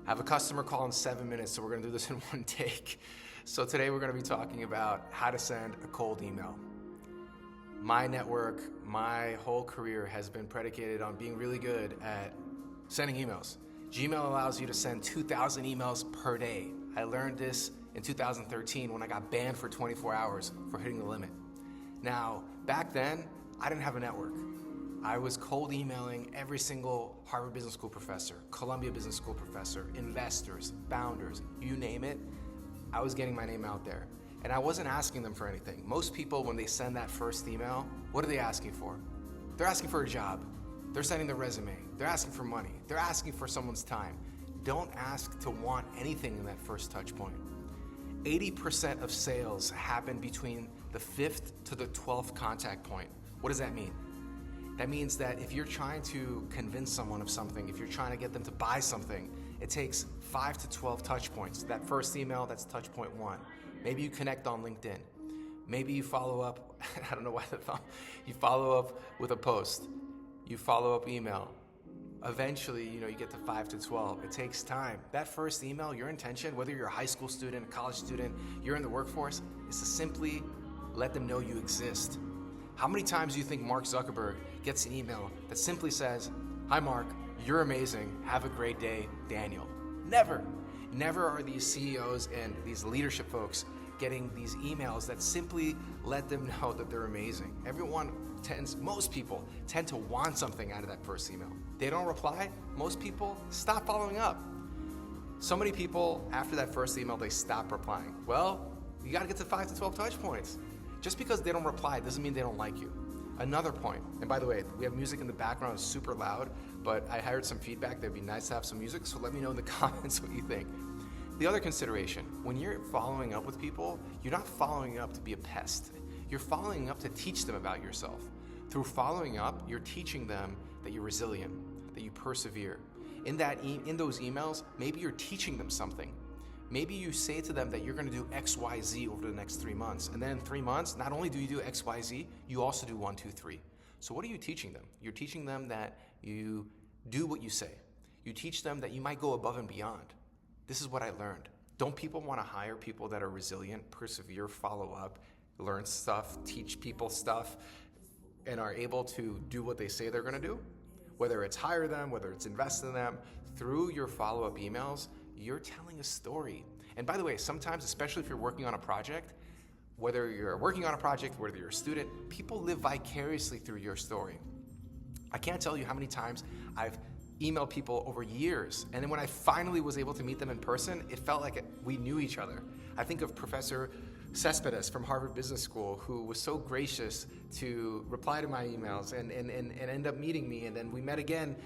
I have a customer call in 7 minutes, so we're gonna do this in one take. So today we're gonna be talking about how to send a cold email. My network, my whole career has been predicated on being really good at sending emails. Gmail allows you to send 2,000 emails per day. I learned this in 2013 when I got banned for 24 hours for hitting the limit. Now, back then, I didn't have a network. I was cold emailing every single Harvard Business School professor, Columbia Business School professor, investors, founders, you name it. I was getting my name out there. And I wasn't asking them for anything. Most people, when they send that first email, what are they asking for? They're asking for a job. They're sending their resume. They're asking for money. They're asking for someone's time. Don't ask to want anything in that first touch point. 80% of sales happen between the 5th to the 12th contact point. What does that mean? That means that if you're trying to convince someone of something, if you're trying to get them to buy something, it takes 5 to 12 touch points. That first email, that's touch point 1. Maybe you connect on LinkedIn. Maybe you follow up, I don't know why the thumb, you follow up with a post. You follow up email. Eventually, you get to 5 to 12. It takes time. That first email, your intention, whether you're a high school student, a college student, you're in the workforce, is to simply let them know you exist. How many times do you think Mark Zuckerberg gets an email that simply says, "Hi Mark, you're amazing, have a great day, Daniel"? Never. Never are these CEOs and these leadership folks getting these emails that simply let them know that they're amazing. Most people tend to want something out of that first email. They don't reply, most people stop following up. So many people, after that first email, they stop replying. Well, you gotta get to 5 to 12 touch points. Just because they don't reply doesn't mean they don't like you. Another point, and by the way, we have music in the background, it's super loud, but I heard some feedback that'd be nice to have some music, so let me know in the comments what you think. The other consideration, when you're following up with people, you're not following up to be a pest. You're following up to teach them about yourself. Through following up, you're teaching them that you're resilient, that you persevere. In those emails, maybe you're teaching them something. Maybe you say to them that you're gonna do X, Y, Z over the next 3 months. And then in 3 months, not only do you do X, Y, Z, you also do 1, 2, 3. So what are you teaching them? You're teaching them that you do what you say. You teach them that you might go above and beyond. This is what I learned. Don't people wanna hire people that are resilient, persevere, follow up, learn stuff, teach people stuff, and are able to do what they say they're gonna do? Whether it's hire them, whether it's invest in them, through your follow-up emails, you're telling a story. And by the way, sometimes, especially if you're working on a project, whether you're working on a project, whether you're a student, people live vicariously through your story. I can't tell you how many times I've emailed people over years, and then when I finally was able to meet them in person, it felt like we knew each other. I think of Professor Cespedes from Harvard Business School, who was so gracious to reply to my emails and end up meeting me, and then we met again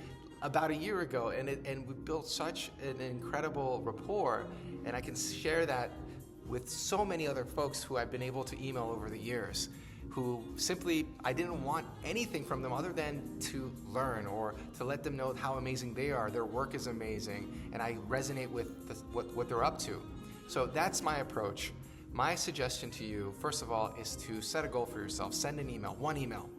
about a year ago, and we built such an incredible rapport, and I can share that with so many other folks who I've been able to email over the years, who simply, I didn't want anything from them other than to learn or to let them know how amazing they are. Their work is amazing, and I resonate with what they're up to. So that's my approach. My suggestion to you, first of all, is to set a goal for yourself. Send an email, one email.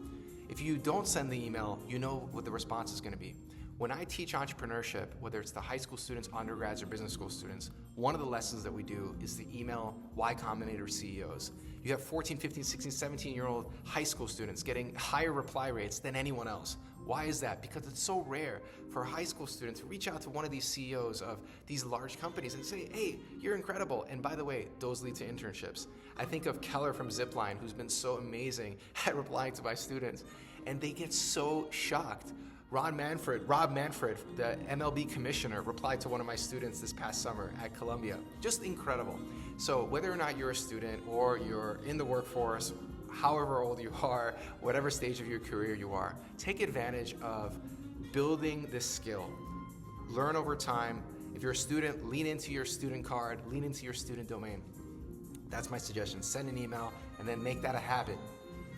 If you don't send the email, you know what the response is gonna be. When I teach entrepreneurship, whether it's the high school students, undergrads, or business school students, one of the lessons that we do is the email Y Combinator CEOs. You have 14, 15, 16, 17-year-old high school students getting higher reply rates than anyone else. Why is that? Because it's so rare for high school students to reach out to one of these CEOs of these large companies and say, "Hey, you're incredible." And by the way, those lead to internships. I think of Keller from Zipline, who's been so amazing at replying to my students, and they get so shocked. Rob Manfred, the MLB commissioner, replied to one of my students this past summer at Columbia. Just incredible. So whether or not you're a student or you're in the workforce, however old you are, whatever stage of your career you are, take advantage of building this skill. Learn over time. If you're a student, lean into your student card, lean into your student domain. That's my suggestion. Send an email and then make that a habit.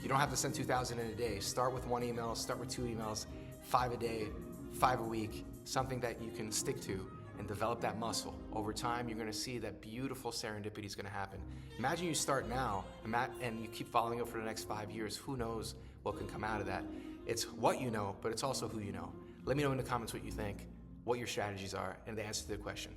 You don't have to send 2,000 in a day. Start with 1 email, start with 2 emails, 5 a day, 5 a week, something that you can stick to and develop that muscle. Over time, you're gonna see that beautiful serendipity is gonna happen. Imagine you start now and you keep following up for the next 5 years. Who knows what can come out of that? It's what you know, but it's also who you know. Let me know in the comments what you think. what your strategies are, and the answer to the question.